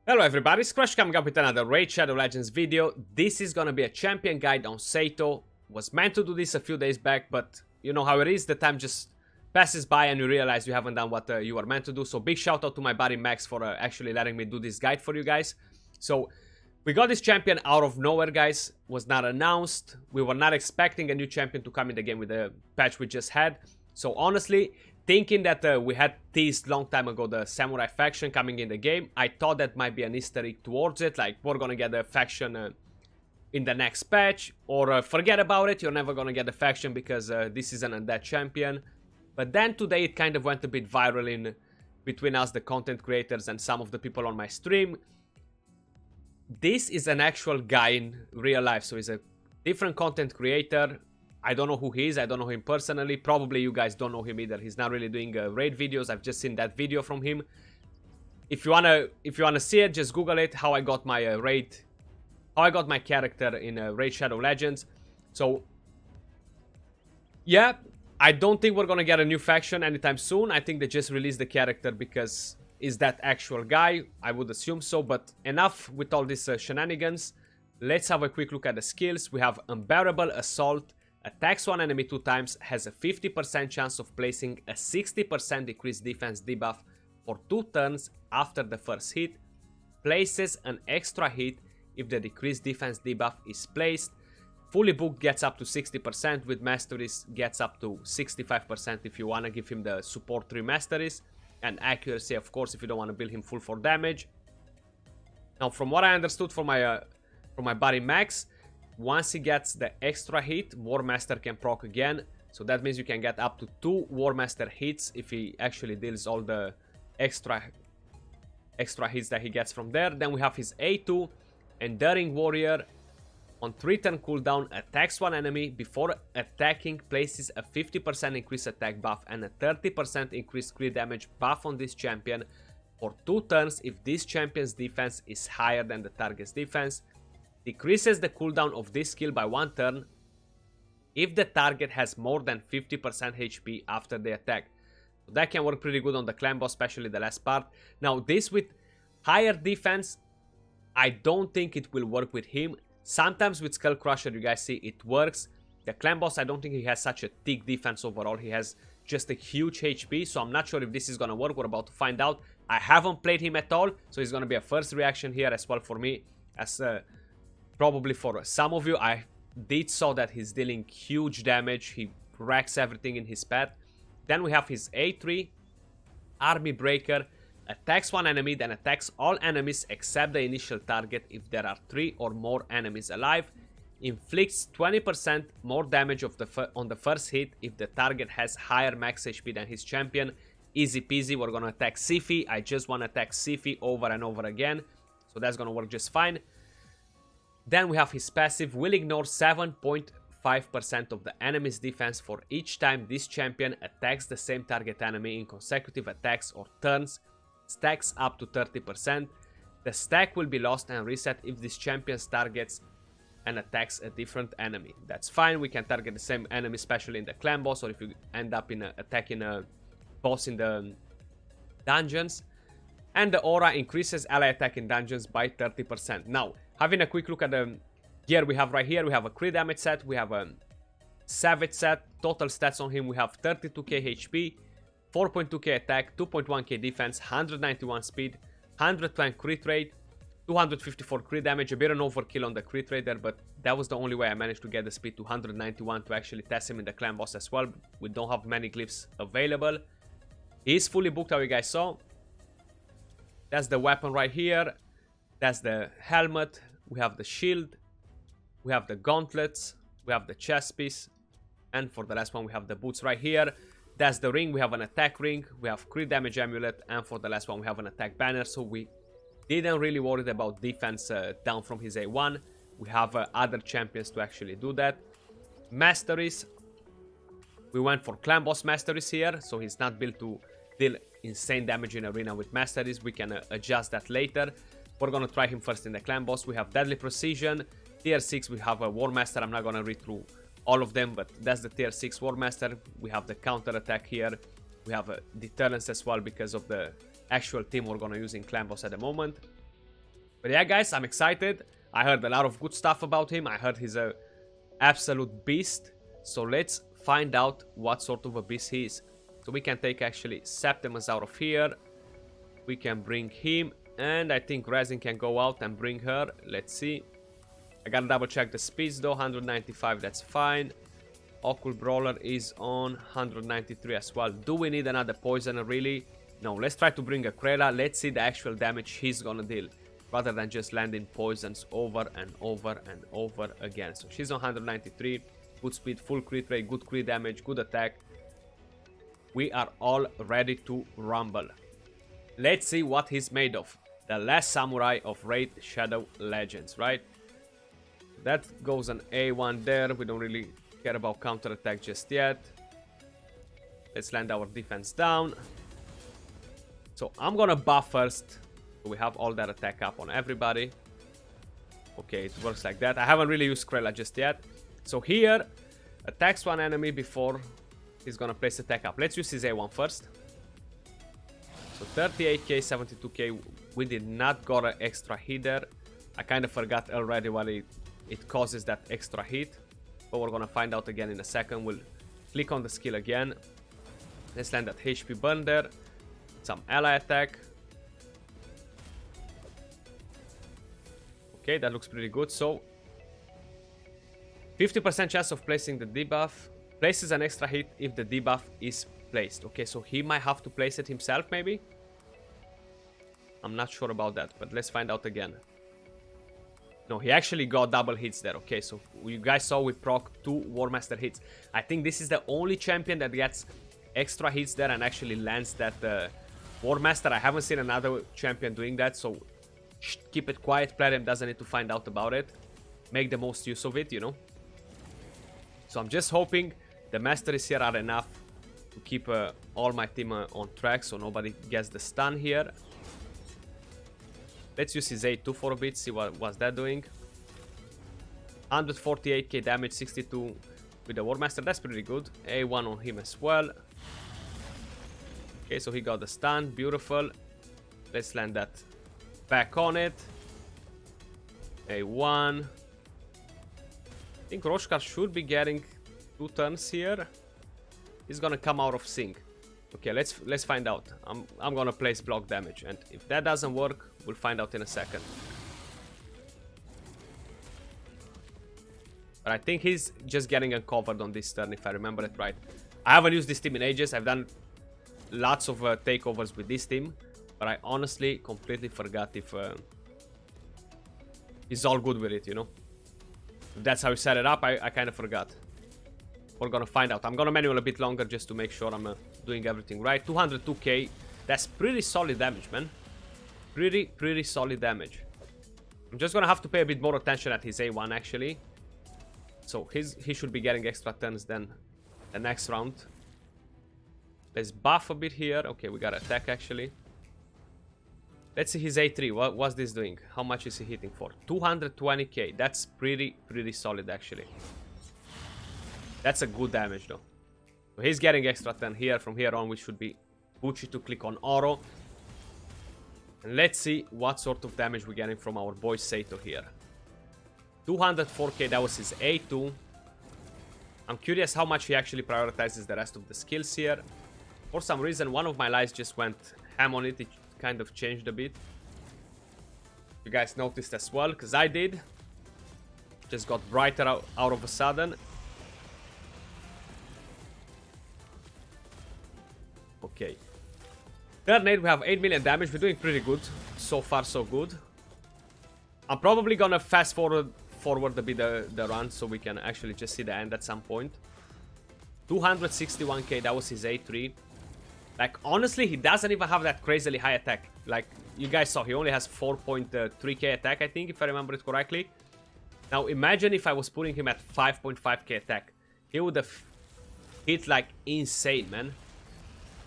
Hello everybody, it's Crush coming up with another Raid Shadow Legends video. This is gonna be a champion guide on Saito. Was meant to do this a few days back, but you know how it is, the time just passes by and you realize you haven't done what you were meant to do. So big shout out to my buddy Max for actually letting me do this guide for you guys. So we got this champion out of nowhere, guys. Was not announced. We were not expecting a new champion to come in the game with the patch we just had. So honestly, thinking that we had teased long time ago the samurai faction coming in the game, I thought that might be an Easter egg towards it, like we're gonna get the faction in the next patch, or forget about it, you're never gonna get the faction because this is an undead champion. But then today it kind of went a bit viral in between us, the content creators, and some of the people on my stream. This is an actual guy in real life, so he's a different content creator. I don't know who he is, I don't know him personally, probably you guys don't know him either. He's not really doing raid videos, I've just seen that video from him. If you wanna see it, just Google it, how I got my my character in Raid Shadow Legends. So, yeah, I don't think we're gonna get a new faction anytime soon. I think they just released the character because is that actual guy, I would assume so, but enough with all these shenanigans. Let's have a quick look at the skills. We have Unbearable Assault. Attacks one enemy 2 times, has a 50% chance of placing a 60% decreased defense debuff for 2 turns after the first hit. Places an extra hit if the decreased defense debuff is placed. Fully booked gets up to 60%, with masteries gets up to 65% if you want to give him the support 3 masteries. And accuracy, of course, if you don't want to build him full for damage. Now, from what I understood from my buddy Max, once he gets the extra hit, War Master can proc again. So that means you can get up to 2 War Master hits if he actually deals all the extra hits that he gets from there. Then we have his A2, Enduring Warrior. On 3-turn cooldown, attacks one enemy. Before attacking, places a 50% increased attack buff and a 30% increased crit damage buff on this champion for 2 turns if this champion's defense is higher than the target's defense. Decreases the cooldown of this skill by 1 turn if the target has more than 50% HP after the attack. So that can work pretty good on the clan boss, especially the last part. Now this with higher defense, I don't think it will work with him. Sometimes with Skull Crusher you guys see it works. The clan boss, I don't think he has such a thick defense overall. He has just a huge HP, so I'm not sure if this is gonna work. We're about to find out. I haven't played him at all, so it's gonna be a first reaction here as well for me, as probably for some of you. I did saw that he's dealing huge damage. He wrecks everything in his path. Then we have his A3, Army Breaker. Attacks one enemy, then attacks all enemies except the initial target if there are 3 or more enemies alive. Inflicts 20% more damage on the first hit if the target has higher max HP than his champion. Easy peasy, we're gonna attack Sifi. I just wanna attack Sifi over and over again, so that's gonna work just fine. Then we have his passive, will ignore 7.5% of the enemy's defense for each time this champion attacks the same target enemy in consecutive attacks or turns. Stacks up to 30%. The stack will be lost and reset if this champion targets and attacks a different enemy. That's fine, we can target the same enemy, especially in the clan boss, or if you end up in attacking a boss in the dungeons. And the aura increases ally attack in dungeons by 30%. Now, having a quick look at the gear we have right here, we have a crit damage set, we have a savage set. Total stats on him, we have 32k HP, 4.2k attack, 2.1k defense, 191 speed, 120 crit rate, 254 crit damage. A bit of an overkill on the crit rate there, but that was the only way I managed to get the speed to 191 to actually test him in the clan boss as well. We don't have many glyphs available. He is fully booked, how you guys saw. That's the weapon right here. That's the helmet. We have the shield. We have the gauntlets. We have the chest piece. And for the last one, we have the boots right here. That's the ring. We have an attack ring. We have crit damage amulet. And for the last one, we have an attack banner. So we didn't really worry about defense down from his A1. We have other champions to actually do that. Masteries. We went for clan boss masteries here. So he's not built to deal insane damage in arena with masteries. We can adjust that later. We're gonna try him first in the clan boss. We have Deadly Precision. Tier 6 we have a War Master. I'm not gonna read through all of them, but that's the tier 6 War Master. We have the counter attack here. We have a deterrence as well because of the actual team we're gonna use in clan boss at the moment. But yeah, guys, I'm excited. I heard a lot of good stuff about him. I heard he's a absolute beast. So let's find out what sort of a beast he is. So we can take actually Septimus out of here. We can bring him. And I think Resin can go out and bring her. Let's see. I gotta double check the speeds though. 195, that's fine. Occult Brawler is on 193 as well. Do we need another Poisoner really? No, let's try to bring a Krella. Let's see the actual damage he's gonna deal, rather than just landing poisons over and over and over again. So she's on 193. Good speed, full crit rate, good crit damage, good attack. We are all ready to rumble. Let's see what he's made of. The last samurai of Raid Shadow Legends, right? That goes on A1 there. We don't really care about counterattack just yet. Let's land our defense down. So I'm gonna buff first. So we have all that attack up on everybody. Okay, it works like that. I haven't really used Krella just yet. So here, attacks one enemy before he's gonna place attack up. Let's use his A1 first. So 38k, 72k. We did not got an extra hit there. I kind of forgot already what it causes that extra hit. But we're gonna find out again in a second. We'll click on the skill again. Let's land that HP burn there. Some ally attack. Okay, that looks pretty good. So 50% chance of placing the debuff. Places an extra hit if the debuff is placed. Okay, so he might have to place it himself maybe. I'm not sure about that, but let's find out again. No, he actually got double hits there. Okay, so you guys saw we proc 2 War Master hits. I think this is the only champion that gets extra hits there and actually lands that War Master. I haven't seen another champion doing that, so keep it quiet. Plarium doesn't need to find out about it. Make the most use of it, you know. So I'm just hoping the masteries here are enough to keep all my team on track, so nobody gets the stun here. Let's use his A2 for a bit, see what was that doing. 148k damage, 62 with the War Master, that's pretty good. A1 on him as well. Okay, so he got the stun, beautiful. Let's land that back on it. A1. I think Roshkar should be getting 2 turns here. He's gonna come out of sync. Okay, let's find out. I'm gonna place block damage, and if that doesn't work, we'll find out in a second. But I think he's just getting uncovered on this turn, if I remember it right. I haven't used this team in ages. I've done lots of takeovers with this team, but I honestly completely forgot if he's all good with it, you know. If that's how you set it up, I kind of forgot. We're gonna find out. I'm gonna manual a bit longer just to make sure I'm doing everything right. 202k. That's pretty solid damage, man. Pretty solid damage. I'm just gonna have to pay a bit more attention at his A1 actually. So he should be getting extra turns then the next round. Let's buff a bit here. Okay, we got attack actually. Let's see his A3. What's this doing? How much is he hitting for? 220k. That's pretty solid actually. That's a good damage though. So he's getting extra 10 here. From here on we should be Bucci to click on Oro. And let's see what sort of damage we're getting from our boy Saito here. 204k, that was his A2. I'm curious how much he actually prioritizes the rest of the skills here. For some reason, one of my lights just went ham on it. It kind of changed a bit. You guys noticed as well, because I did. Just got brighter out of a sudden. Okay. Turn 8, we have 8 million damage. We're doing pretty good. So far, so good. I'm probably gonna fast forward a bit the run so we can actually just see the end at some point. 261k, that was his A3. Like, honestly, he doesn't even have that crazily high attack. Like, you guys saw, he only has 4.3k attack, I think, if I remember it correctly. Now, imagine if I was putting him at 5.5k attack. He would have hit, like, insane, man.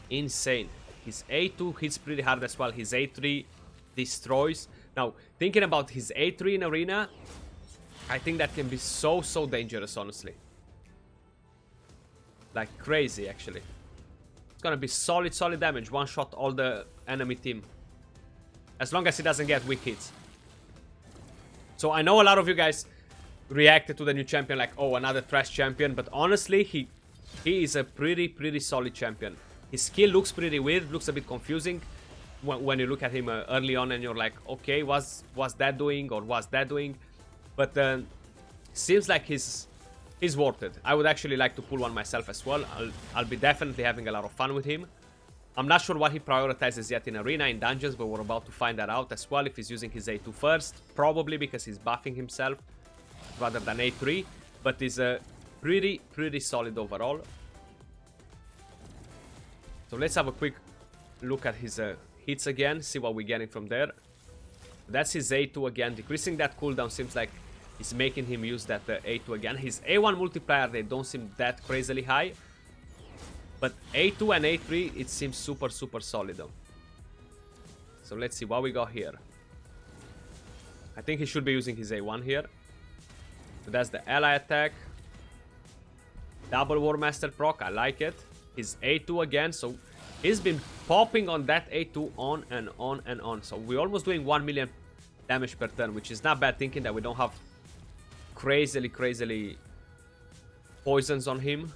Insane. His A2 hits pretty hard as well. His A3 destroys. Now, thinking about his A3 in Arena, I think that can be so dangerous, honestly. Like, crazy, actually. It's gonna be solid damage. One shot all the enemy team. As long as he doesn't get weak hits. So I know a lot of you guys reacted to the new champion like, oh, another trash champion. But honestly, he is a pretty solid champion. His skill looks pretty weird, looks a bit confusing when you look at him early on and you're like, okay, was that doing or was that doing? But seems like he's worth it. I would actually like to pull one myself as well. I'll be definitely having a lot of fun with him. I'm not sure what he prioritizes yet in arena, in dungeons, but we're about to find that out as well. If he's using his A2 first, probably because he's buffing himself rather than A3. But he's pretty solid overall. So let's have a quick look at his hits again, see what we're getting from there. That's his A2 again. Decreasing that cooldown seems like it's making him use that A2 again. His A1 multiplier, they don't seem that crazily high. But A2 and A3, it seems super solid though. So let's see what we got here. I think he should be using his A1 here. So that's the ally attack. Double War Master proc, I like it. His A2 again, so he's been popping on that A2 on and on and on. So we're almost doing 1 million damage per turn, which is not bad, thinking that we don't have crazily poisons on him.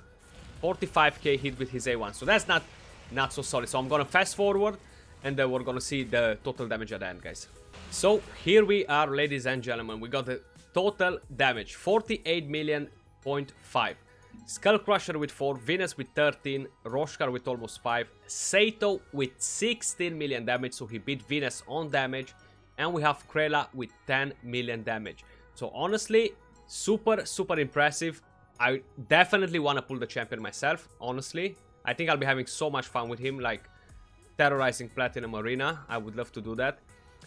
45k hit with his A1, so that's not so solid. So I'm gonna fast forward and then we're gonna see the total damage at the end, guys. So here we are, ladies and gentlemen. We got the total damage, 48 million point 5. Skull Crusher with 4, Venus with 13, Roshkar with almost 5, Saito with 16 million damage, so he beat Venus on damage, and we have Krela with 10 million damage. So honestly, super impressive. I definitely want to pull the champion myself, honestly. I think I'll be having so much fun with him, like terrorizing Platinum Arena. I would love to do that.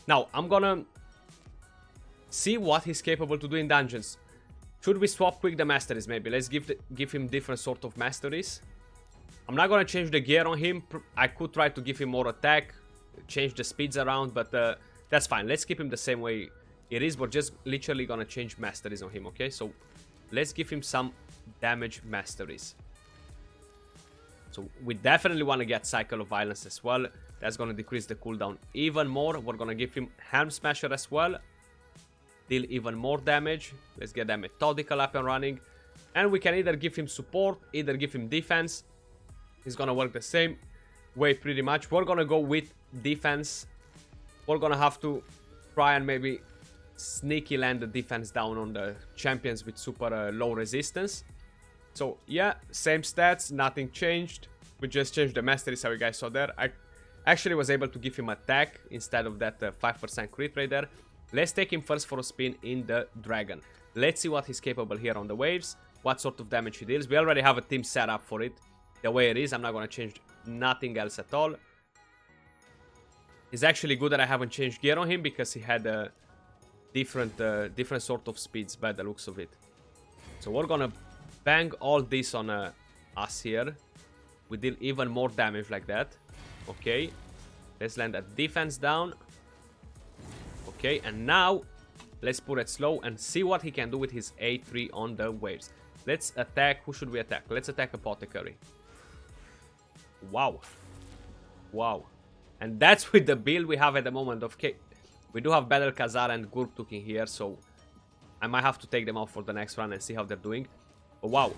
Now, I'm gonna see what he's capable to do in dungeons. Should we swap quick the masteries maybe? Let's give him different sort of masteries. I'm not gonna change the gear on him. I could try to give him more attack, change the speeds around, but that's fine. Let's keep him the same way it is. We're just literally gonna change masteries on him, okay? So let's give him some damage masteries. So we definitely want to get Cycle of Violence as well. That's gonna decrease the cooldown even more. We're gonna give him Helm Smasher as well. Deal even more damage. Let's get that Methodical up and running. And we can either give him support, either give him defense. He's gonna work the same way pretty much. We're gonna go with defense. We're gonna have to try and maybe sneaky land the defense down on the champions with super low resistance. So yeah, same stats, nothing changed. We just changed the mastery, so you guys saw there. I actually was able to give him attack instead of that 5% crit rate there. Let's take him first for a spin in the Dragon. Let's see what he's capable here on the waves, what sort of damage he deals. We already have a team set up for it the way it is. I'm not going to change nothing else at all. It's actually good that I haven't changed gear on him because he had a different sort of speeds by the looks of it. So we're going to bang all this on us here. We deal even more damage like that. Okay, let's land a defense down. Okay, and now let's put it slow and see what he can do with his A3 on the waves. Let's attack. Who should we attack? Let's attack Apothecary. Wow. Wow. And that's with the build we have at the moment. Okay, we do have Battle Khazar and Gurtuk in here, so I might have to take them out for the next run and see how they're doing. But wow.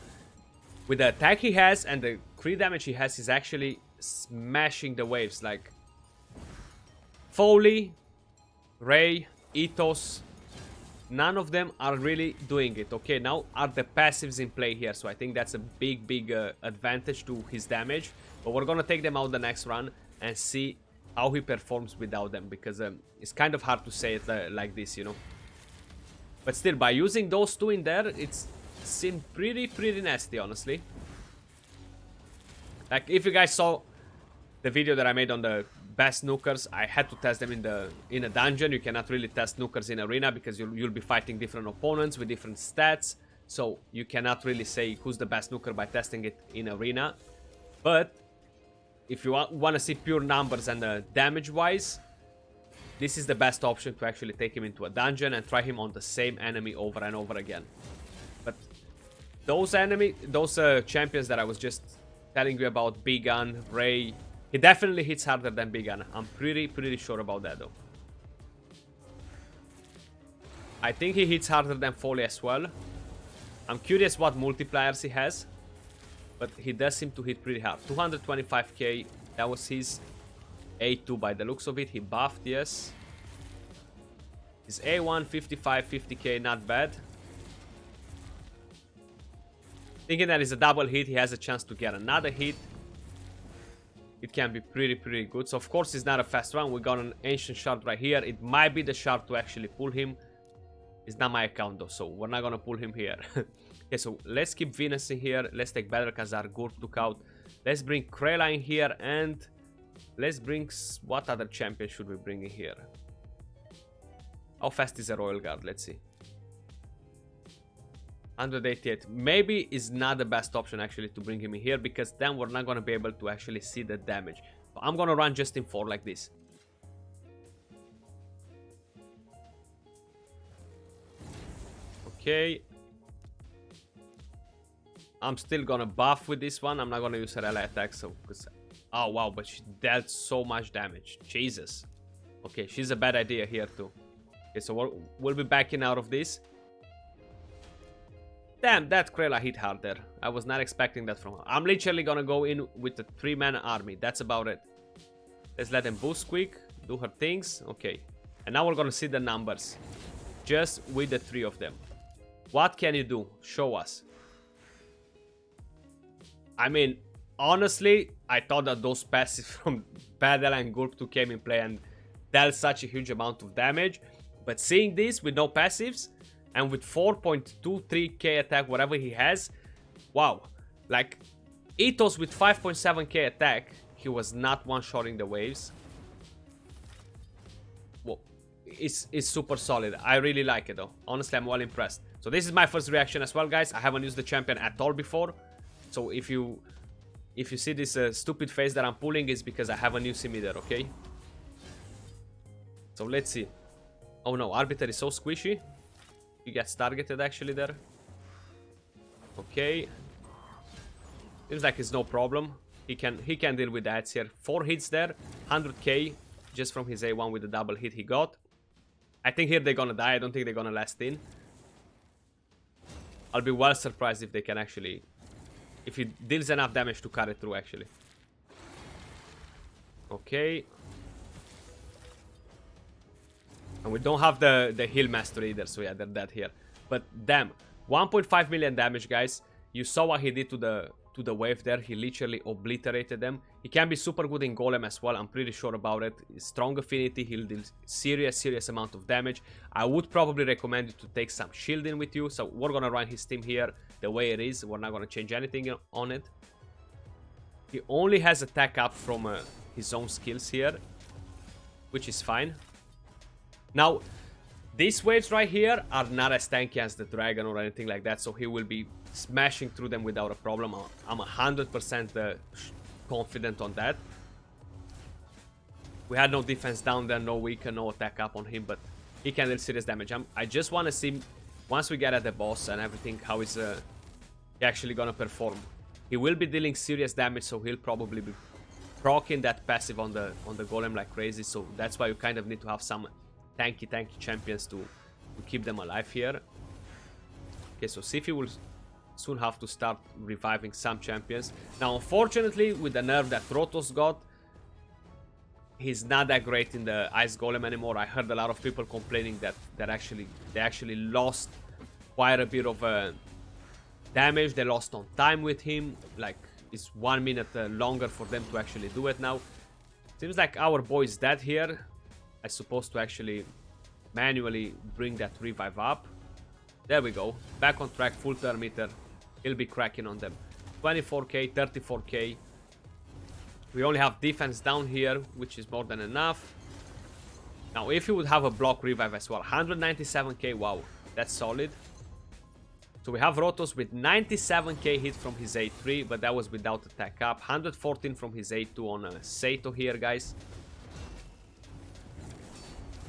With the attack he has and the crit damage he has, he's actually smashing the waves. Like Foley, Ray, Ethos, none of them are really doing it. Okay, now are the passives in play here, so I think that's a big advantage to his damage. But we're gonna take them out the next run and see how he performs without them, because it's kind of hard to say it like this, you know. But still, by using those two in there, it's seemed pretty nasty, honestly. Like, if you guys saw the video that I made on the best Nukers, I had to test them in a dungeon. You cannot really test Nukers in arena because you'll be fighting different opponents with different stats. So you cannot really say who's the best Nuker by testing it in arena. But if you want to see pure numbers and damage wise, this is the best option to actually take him into a dungeon and try him on the same enemy over and over again. But those champions that I was just telling you about, Bigan, Ray, he definitely hits harder than Bigan. I'm pretty sure about that though. I think he hits harder than Foley as well. I'm curious what multipliers he has. But he does seem to hit pretty hard. 225k. That was his A2 by the looks of it. He buffed, yes. His A1, 55, 50k, not bad. Thinking that is a double hit, he has a chance to get another hit. It can be pretty good. So of course it's not a fast one. We got an ancient shard right here. It might be the shard to actually pull him. It's not my account though, so we're not gonna pull him here. Okay, so let's keep Venus in here. Let's take Better Khazar, Gurk took out. Let's bring Krayla in here, and let's bring... What other champion should we bring in here? How fast is a Royal Guard? Let's see. 188. Maybe is not the best option actually to bring him in here, because then we're not going to be able to actually see the damage. So I'm going to run just in 4 like this. Okay. I'm still going to buff with this one. I'm not going to use her ally attack. So, oh wow, but she dealt so much damage. Jesus. Okay, she's a bad idea here too. Okay, so we'll be backing out of this. Damn, that Krayla hit harder. I was not expecting that from her. I'm literally gonna go in with a 3-man army. That's about it. Let's let them boost quick, do her things. Okay. And now we're gonna see the numbers. Just with the 3 of them. What can you do? Show us. I mean, honestly, I thought that those passives from Battle and Gurk 2 came in play and dealt such a huge amount of damage. But seeing this with no passives, and with 4.23k attack, whatever he has, wow. Like, Ethos with 5.7k attack, he was not one-shotting the waves. Well, it's super solid. I really like it though. Honestly, I'm well impressed. So this is my first reaction as well, guys. I haven't used the champion at all before. So if you see this stupid face that I'm pulling, it's because I haven't used him either, okay? So let's see. Oh no, Arbiter is so squishy. He gets targeted actually there. Okay. Seems like it's no problem. He can deal with that here. 4 hits there. 100k just from his A1 with the double hit he got. I think here they're gonna die. I don't think they're gonna last in. I'll be well surprised if they can actually... If he deals enough damage to cut it through actually. Okay. And we don't have the heal master either, so yeah, they're dead here. But damn, 1.5 million damage, guys. You saw what he did to the wave there. He literally obliterated them. He can be super good in Golem as well. I'm pretty sure about it. Strong affinity. He'll deal serious amount of damage. I would probably recommend you to take some shielding with you. So we're gonna run his team here the way it is. We're not gonna change anything on it. He only has attack up from his own skills here, which is fine. Now, these waves right here are not as tanky as the dragon or anything like that, so he will be smashing through them without a problem. I'm 100% confident on that. We had no defense down there, no weaken, no attack up on him, but he can deal serious damage. I just want to see, once we get at the boss and everything, how is he actually gonna perform. He will be dealing serious damage, so he'll probably be proccing that passive on the golem like crazy, so that's why you kind of need to have some tanky champions to keep them alive here. Okay, so Sifi will soon have to start reviving some champions. Now, unfortunately, with the nerf that Rotos got, he's not that great in the Ice Golem anymore. I heard a lot of people complaining that they actually lost quite a bit of damage. They lost on time with him. Like, it's 1 minute longer for them to actually do it now. Seems like our boy is dead here. I'm supposed to actually manually bring that revive up. There we go. Back on track, full turn meter. He'll be cracking on them. 24k, 34k. We only have defense down here, which is more than enough. Now, if you would have a block revive as well, 197k, wow, that's solid. So we have Rotos with 97k hit from his A3, but that was without attack up. 114 from his A2 on Saito here, guys.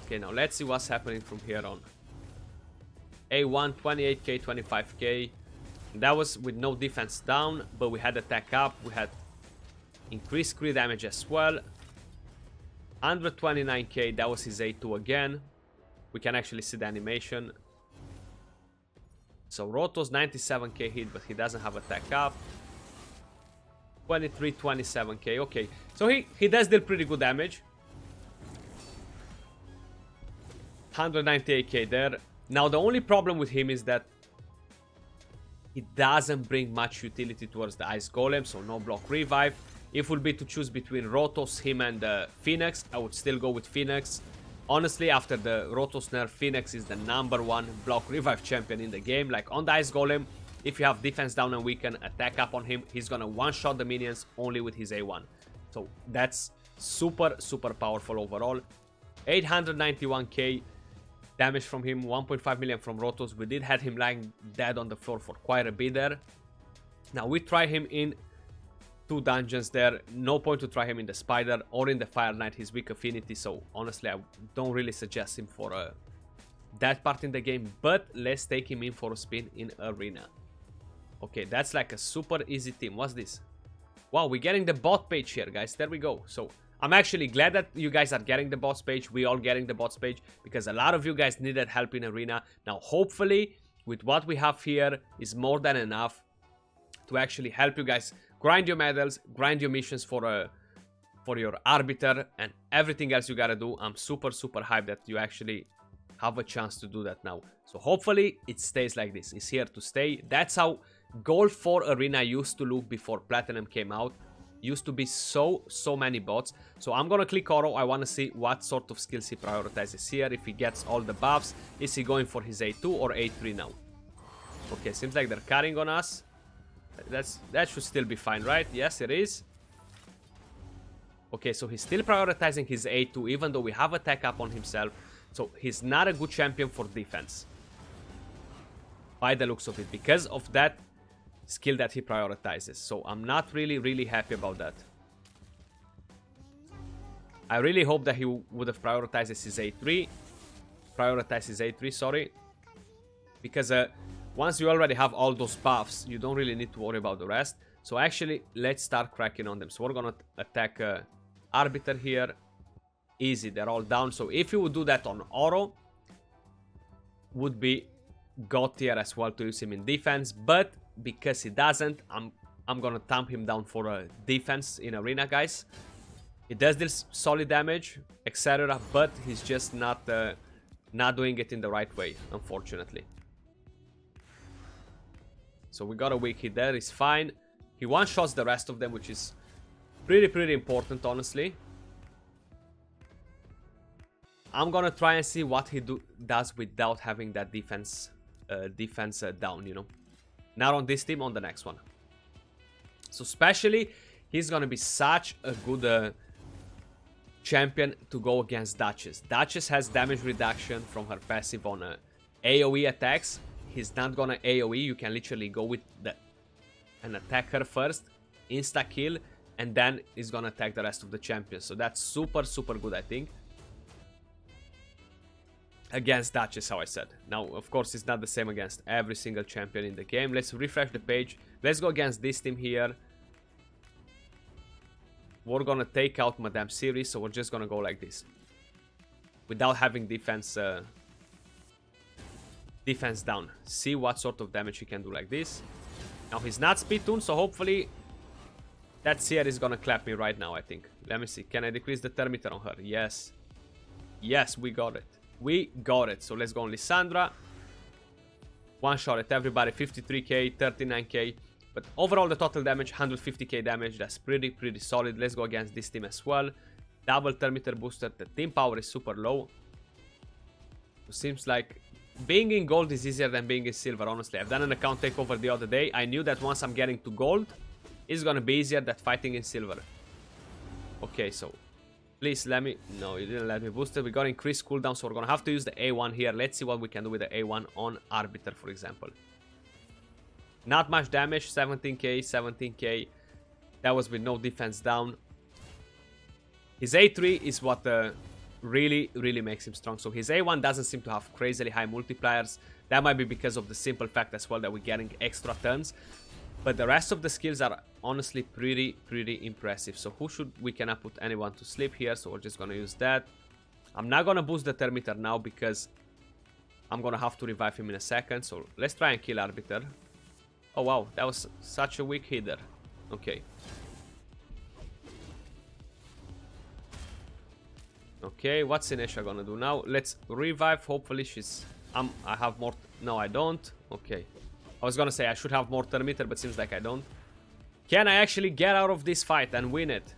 Okay, now let's see what's happening from here on. A1, 28k, 25k. That was with no defense down, but we had attack up. We had increased crit damage as well. 129k, that was his A2 again. we can actually see the animation. So Roto's 97k hit, but he doesn't have attack up. 23, 27k. Okay, so he does deal pretty good damage. 198k there. Now the only problem with him is that he doesn't bring much utility towards the Ice Golem, so no block revive. If it would be to choose between Rotos, him and Phoenix, I would still go with Phoenix. Honestly, after the Rotos nerf, Phoenix is the #1 block revive champion in the game. Like on the Ice Golem, if you have defense down and weaken, attack up on him, he's gonna one-shot the minions only with his A1. So that's super, super powerful overall. 891k damage from him, 1.5 million from Rotos. We did have him lying dead on the floor for quite a bit there. Now we try him in 2 dungeons there. No point to try him in the Spider or in the Fire Knight, his weak affinity. So honestly, I don't really suggest him for that part in the game. But let's take him in for a spin in Arena. Okay, that's like a super easy team. What's this? Wow, we're getting the bot page here, guys. There we go. So I'm actually glad that you guys are getting the bots page. We all getting the bots page because a lot of you guys needed help in Arena. Now, hopefully, with what we have here is more than enough to actually help you guys grind your medals, grind your missions for your Arbiter, and everything else you gotta do. I'm super, super hyped that you actually have a chance to do that now. So hopefully, it stays like this. It's here to stay. That's how Gold 4 Arena used to look before Platinum came out. Used to be so many bots. So I'm gonna click Oro. I want to see what sort of skills he prioritizes here. If he gets all the buffs, is he going for his A2 or A3 now? Okay, seems like they're carrying on us. That should still be fine, right? Yes, it is. Okay, so he's still prioritizing his A2 even though we have attack up on himself. So he's not a good champion for defense by the looks of it, because of that skill that he prioritizes. So I'm not really happy about that. I really hope that he would have prioritized his A3. Sorry. Because once you already have all those buffs, you don't really need to worry about the rest. So actually, let's start cracking on them. So we're gonna attack Arbiter here. Easy, they're all down. So if you would do that on Oro, would be God tier as well to use him in defense. But because he doesn't, I'm gonna thump him down for a defense in Arena, guys. He does this solid damage, etc. But he's just not doing it in the right way, unfortunately. So we got a weak hit there, it's fine. He one-shots the rest of them, which is pretty important, honestly. I'm gonna try and see what he does without having that defense down, you know. Not on this team, on the next one. So especially, he's gonna be such a good champion to go against Duchess. Duchess has damage reduction from her passive on AoE attacks. He's not gonna AoE. You can literally go with and attack her first, insta kill, and then he's gonna attack the rest of the champions. So that's super good, I think. Against Duchess, how I said. Now, of course, it's not the same against every single champion in the game. Let's refresh the page. Let's go against this team here. We're gonna take out Madame Series, so we're just gonna go like this. Without having defense down. See what sort of damage he can do like this. Now, he's not speed tuned, so hopefully that Seer is gonna clap me right now, I think. Let me see. Can I decrease the thermometer on her? Yes. Yes, we got it. We got it. So let's go on Lissandra. One shot at everybody. 53k, 39k. But overall, the total damage, 150k damage. That's pretty solid. Let's go against this team as well. Double thermometer booster. The team power is super low. It seems like being in gold is easier than being in silver, honestly. I've done an account takeover the other day. I knew that once I'm getting to gold, it's gonna be easier than fighting in silver. Okay, so please let me... No, you didn't let me boost it. We got increased cooldown, so we're gonna have to use the A1 here. Let's see what we can do with the A1 on Arbiter, for example. Not much damage, 17k, 17k. That was with no defense down. His A3 is what really makes him strong. So his A1 doesn't seem to have crazily high multipliers. That might be because of the simple fact as well that we're getting extra turns. But the rest of the skills are honestly pretty impressive. So we cannot put anyone to sleep here, so we're just gonna use that. I'm not gonna boost the thermometer now because I'm gonna have to revive him in a second, so let's try and kill Arbiter. Oh wow, that was such a weak hitter. Okay. Okay, what's Sinesha gonna do now? Let's revive, hopefully she's... I have more... No, I don't. Okay. I was gonna say I should have more meter, but seems like I don't. Can I actually get out of this fight and win it?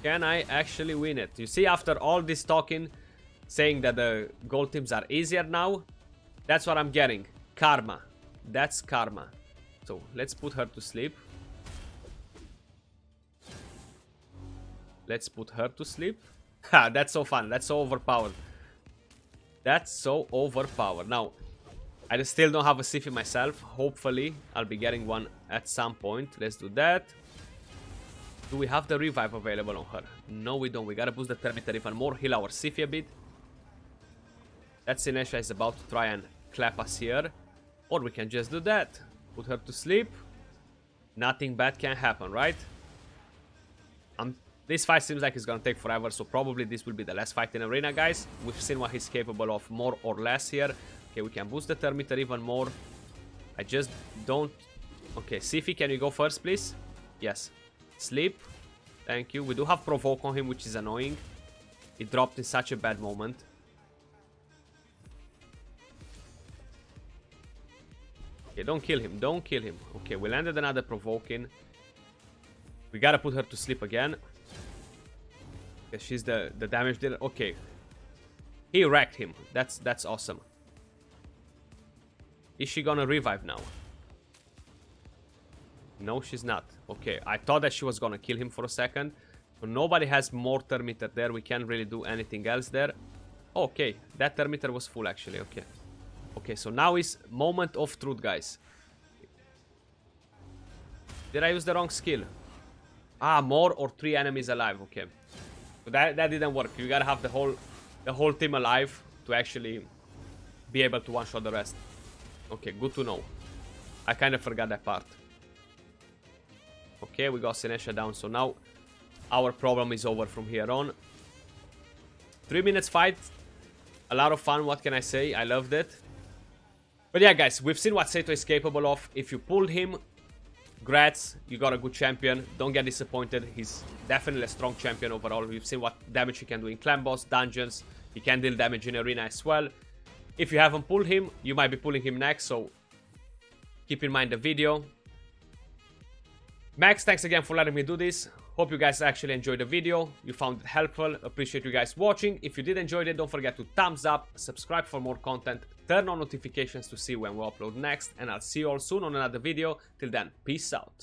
Can I actually win it? You see, after all this talking, saying that the gold teams are easier now, that's what I'm getting. Karma. That's karma. So, let's put her to sleep. Let's put her to sleep. Ha, that's so fun. That's so overpowered. That's so overpowered. Now, I still don't have a Siphi myself. Hopefully, I'll be getting one at some point. Let's do that. Do we have the revive available on her? No, we don't. We gotta boost the thermometer even more. Heal our Siphi a bit. That Sinesha is about to try and clap us here. Or we can just do that. Put her to sleep. Nothing bad can happen, right? This fight seems like it's gonna take forever, so probably this will be the last fight in arena, guys. We've seen what he's capable of, more or less here. Okay, we can boost the thermometer even more. I just don't... Okay, Siphi, can you go first, please? Yes. Sleep. Thank you. We do have provoke on him, which is annoying. He dropped in such a bad moment. Okay, don't kill him. Don't kill him. Okay, we landed another provoking. We gotta put her to sleep again. Okay, she's the damage dealer. Okay. He wrecked him. That's awesome. Is she gonna revive now? No, she's not. Okay, I thought that she was gonna kill him for a second. So nobody has more thermometer there. We can't really do anything else there. Okay, that thermometer was full actually. Okay. Okay, so now is moment of truth, guys. Did I use the wrong skill? Ah, more or 3 enemies alive. Okay. So that didn't work. You gotta have the whole team alive to actually be able to one-shot the rest. Okay, good to know. I kind of forgot that part. Okay, we got Sinesha down, so now our problem is over from here on. 3 minutes fight. A lot of fun, what can I say? I loved it. But yeah, guys, we've seen what Saito is capable of. If you pulled him, grats, you got a good champion. Don't get disappointed. He's definitely a strong champion overall. We've seen what damage he can do in clan boss, dungeons. He can deal damage in arena as well. If you haven't pulled him, you might be pulling him next, so keep in mind the video. Max, thanks again for letting me do this. Hope you guys actually enjoyed the video. You found it helpful. Appreciate you guys watching. If you did enjoy it, don't forget to thumbs up, subscribe for more content, turn on notifications to see when we upload next, and I'll see you all soon on another video. Till then, peace out.